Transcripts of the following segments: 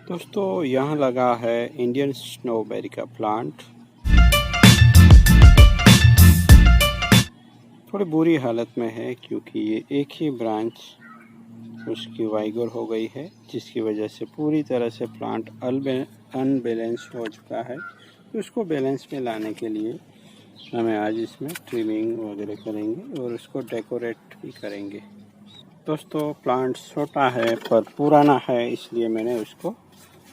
दोस्तों यहाँ लगा है इंडियन स्नोबेरी का प्लांट। थोड़ी बुरी हालत में है क्योंकि ये एक ही ब्रांच उसकी वाइगोर हो गई है, जिसकी वजह से पूरी तरह से प्लांट अनबैलेंस हो चुका है। तो उसको बैलेंस में लाने के लिए हमें आज इसमें ट्रिमिंग वगैरह करेंगे और उसको डेकोरेट भी करेंगे। दोस्तों प्लांट छोटा है पर पुराना है, इसलिए मैंने उसको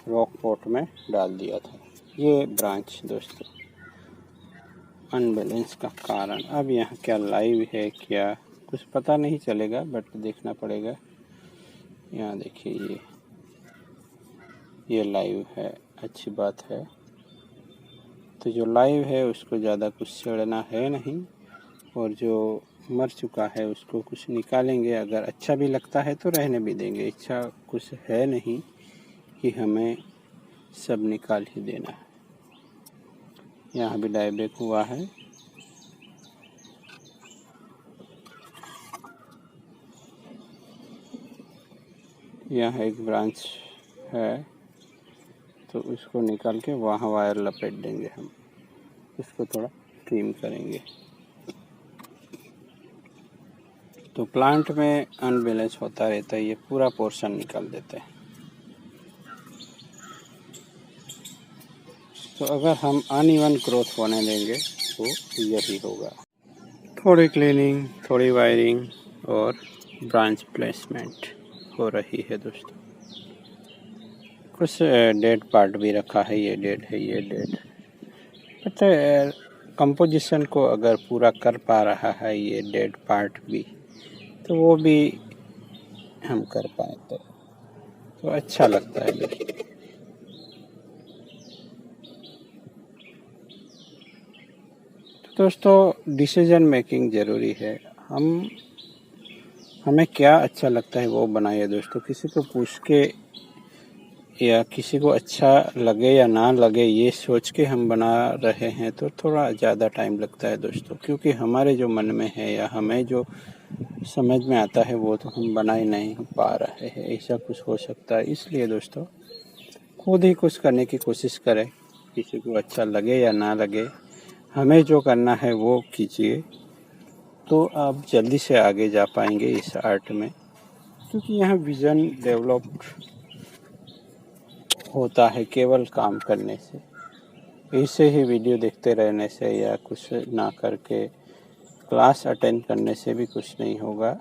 रॉक पॉट में डाल दिया था। ये ब्रांच दोस्तों अनबैलेंस का कारण। अब यहाँ क्या लाइव है क्या कुछ पता नहीं चलेगा, बट देखना पड़ेगा। यहाँ देखिए ये लाइव है, अच्छी बात है। तो जो लाइव है उसको ज़्यादा कुछ छेड़ना है नहीं, और जो मर चुका है उसको कुछ निकालेंगे। अगर अच्छा भी लगता है तो रहने भी देंगे, इच्छा कुछ है नहीं कि हमें सब निकाल ही देना है। यहाँ भी डायबैक हुआ है। यहाँ एक ब्रांच है तो उसको निकाल के वहाँ वायर लपेट देंगे हम, इसको थोड़ा ट्रिम करेंगे। तो प्लांट में अनबैलेंस होता रहता है, ये पूरा पोर्शन निकाल देते हैं। तो अगर हम अनइवन ग्रोथ होने देंगे तो यही होगा। थोड़ी क्लीनिंग, थोड़ी वायरिंग और ब्रांच प्लेसमेंट हो रही है दोस्तों। कुछ डेड पार्ट भी रखा है, ये डेड है, ये डेड। बट कंपोजिशन को अगर पूरा कर पा रहा है ये डेड पार्ट भी, तो वो भी हम कर पाए तो अच्छा लगता है दोस्तों। दोस्तों डिसीजन मेकिंग ज़रूरी है। हमें क्या अच्छा लगता है वो बनाइए दोस्तों। किसी को पूछ के या किसी को अच्छा लगे या ना लगे ये सोच के हम बना रहे हैं तो थोड़ा ज़्यादा टाइम लगता है दोस्तों, क्योंकि हमारे जो मन में है या हमें जो समझ में आता है वो तो हम बना ही नहीं पा रहे हैं, ऐसा कुछ हो सकता है। इसलिए दोस्तों खुद ही कुछ करने की कोशिश करें, किसी को अच्छा लगे या ना लगे, हमें जो करना है वो कीजिए, तो आप जल्दी से आगे जा पाएंगे इस आर्ट में। क्योंकि यहाँ विज़न डेवलप्ड होता है केवल काम करने से, ऐसे ही वीडियो देखते रहने से या कुछ ना करके क्लास अटेंड करने से भी कुछ नहीं होगा।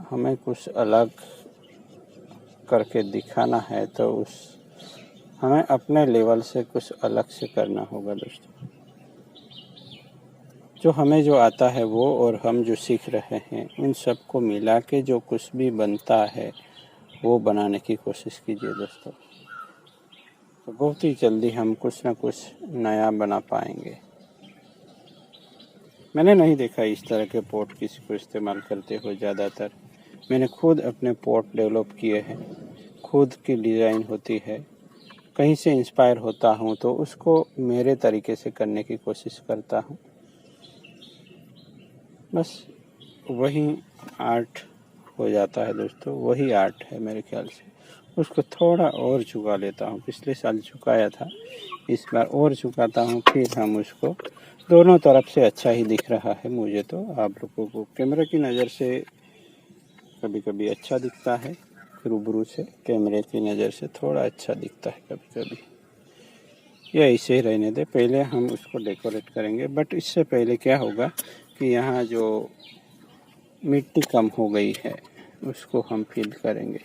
हमें कुछ अलग करके दिखाना है तो हमें अपने लेवल से कुछ अलग से करना होगा दोस्तों। जो हमें जो आता है वो और हम जो सीख रहे हैं उन सबको मिला के जो कुछ भी बनता है वो बनाने की कोशिश कीजिए दोस्तों। तो बहुत ही जल्दी हम कुछ ना कुछ नया बना पाएंगे। मैंने नहीं देखा इस तरह के पॉट किसी को इस्तेमाल करते हुए ज़्यादातर। मैंने खुद अपने पॉट डेवलप किए हैं, खुद की डिज़ाइन होती है, कहीं से इंस्पायर होता हूँ तो उसको मेरे तरीके से करने की कोशिश करता हूँ। बस वही आर्ट हो जाता है दोस्तों, वही आर्ट है मेरे ख्याल से। उसको थोड़ा और झुका लेता हूँ, पिछले साल झुकाया था, इस बार और झुकाता हूँ, फिर हम उसको दोनों तरफ से अच्छा ही दिख रहा है मुझे। तो आप लोगों को कैमरे की नज़र से कभी कभी अच्छा दिखता है, रूबरू से कैमरे की नज़र से थोड़ा अच्छा दिखता है कभी कभी। ये ऐसे ही रहने दे, पहले हम उसको डेकोरेट करेंगे। बट इससे पहले क्या होगा कि यहाँ जो मिट्टी कम हो गई है उसको हम फिल करेंगे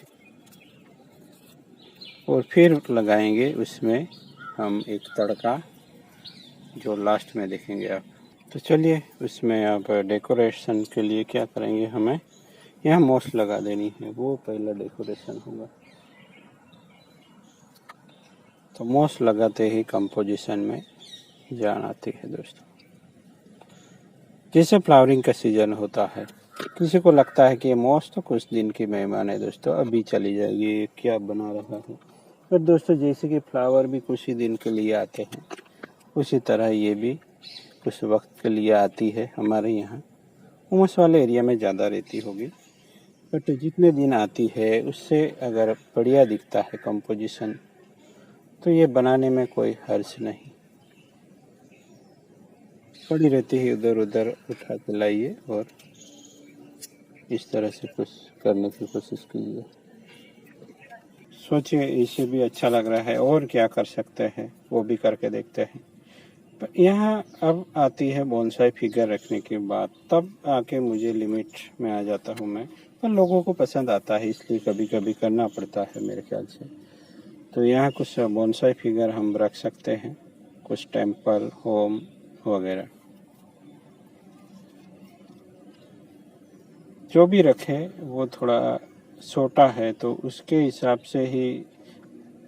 और फिर लगाएंगे उसमें हम एक तड़का, जो लास्ट में देखेंगे आप। तो चलिए उसमें अब डेकोरेशन के लिए क्या करेंगे, हमें यहाँ मोस लगा देनी है, वो पहला डेकोरेशन होगा। तो मोस लगाते ही कंपोजिशन में जान आती है दोस्तों। जैसे फ्लावरिंग का सीज़न होता है, किसी को लगता है कि ये मोस तो कुछ दिन की मेहमान है दोस्तों, अभी चली जाएगी, क्या बना रहा है। पर दोस्तों जैसे कि फ्लावर भी कुछ ही दिन के लिए आते हैं, उसी तरह ये भी कुछ वक्त के लिए आती है। हमारे यहाँ उमस वाले एरिया में ज़्यादा रहती होगी, बट जितने दिन आती है उससे अगर बढ़िया दिखता है कंपोजिशन तो ये बनाने में कोई हर्ज नहीं। पड़ी रहती है इधर उधर उठा के लाइए और इस तरह से कुछ करने की कोशिश कीजिए। सोचिए इसे भी अच्छा लग रहा है और क्या कर सकते हैं वो भी करके देखते हैं। पर यहाँ अब आती है बोनसाई फिगर रखने की बात, तब आके मुझे लिमिट में आ जाता हूँ मैं। पर लोगों को पसंद आता है इसलिए कभी कभी करना पड़ता है मेरे ख्याल से। तो यहाँ कुछ बोनसाई फिगर हम रख सकते हैं, कुछ टेम्पल होम वगैरह जो भी रखे वो थोड़ा छोटा है तो उसके हिसाब से ही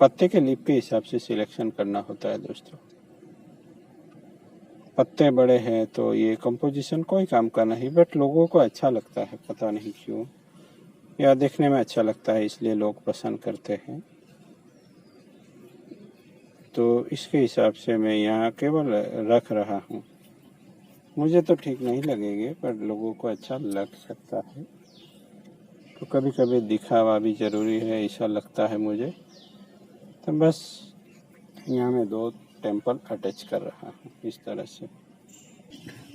पत्ते के लीफ के हिसाब से सिलेक्शन करना होता है दोस्तों। पत्ते बड़े हैं तो ये कंपोजिशन कोई काम का नहीं, बट लोगों को अच्छा लगता है, पता नहीं क्यों, या देखने में अच्छा लगता है इसलिए लोग पसंद करते हैं। तो इसके हिसाब से मैं यहाँ केवल रख रहा हूँ। मुझे तो ठीक नहीं लगेंगे पर लोगों को अच्छा लग सकता है। तो कभी कभी दिखावा भी ज़रूरी है ऐसा लगता है मुझे। तो बस यहाँ मैं 2 टेम्पल अटैच कर रहा हूँ इस तरह से।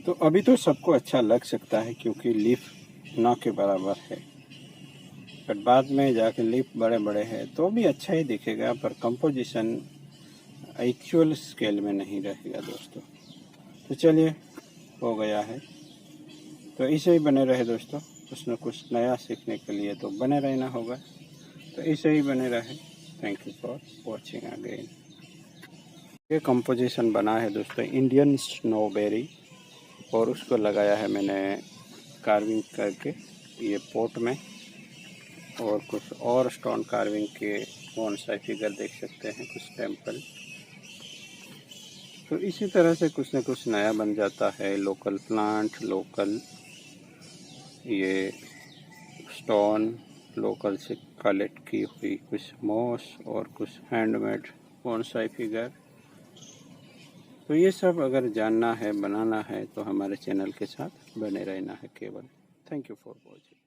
तो अभी तो सबको अच्छा लग सकता है क्योंकि लीफ ना के बराबर है, बट बाद में जाके लीफ बड़े बड़े हैं तो भी अच्छा ही दिखेगा, पर कंपोजिशन एक्चुअल स्केल में नहीं रहेगा दोस्तों। तो चलिए हो गया है, तो ऐसे ही बने रहे दोस्तों, कुछ न कुछ नया सीखने के लिए तो बने रहना होगा। तो ऐसे ही बने रहे। Thank you for watching again. ये कंपोजिशन बना है दोस्तों इंडियन स्नोबेरी, और उसको लगाया है मैंने कार्विंग करके ये पोट में, और कुछ और स्टोन कार्विंग के बोनसाई फिगर देख सकते हैं, कुछ टेम्पल। तो इसी तरह से कुछ न कुछ नया बन जाता है। लोकल प्लांट, लोकल ये स्टोन, लोकल से कलेक्ट की हुई कुछ मॉस और कुछ हैंडमेड बोनसाई फिगर। तो ये सब अगर जानना है, बनाना है तो हमारे चैनल के साथ बने रहना है केवल। Thank you for watching.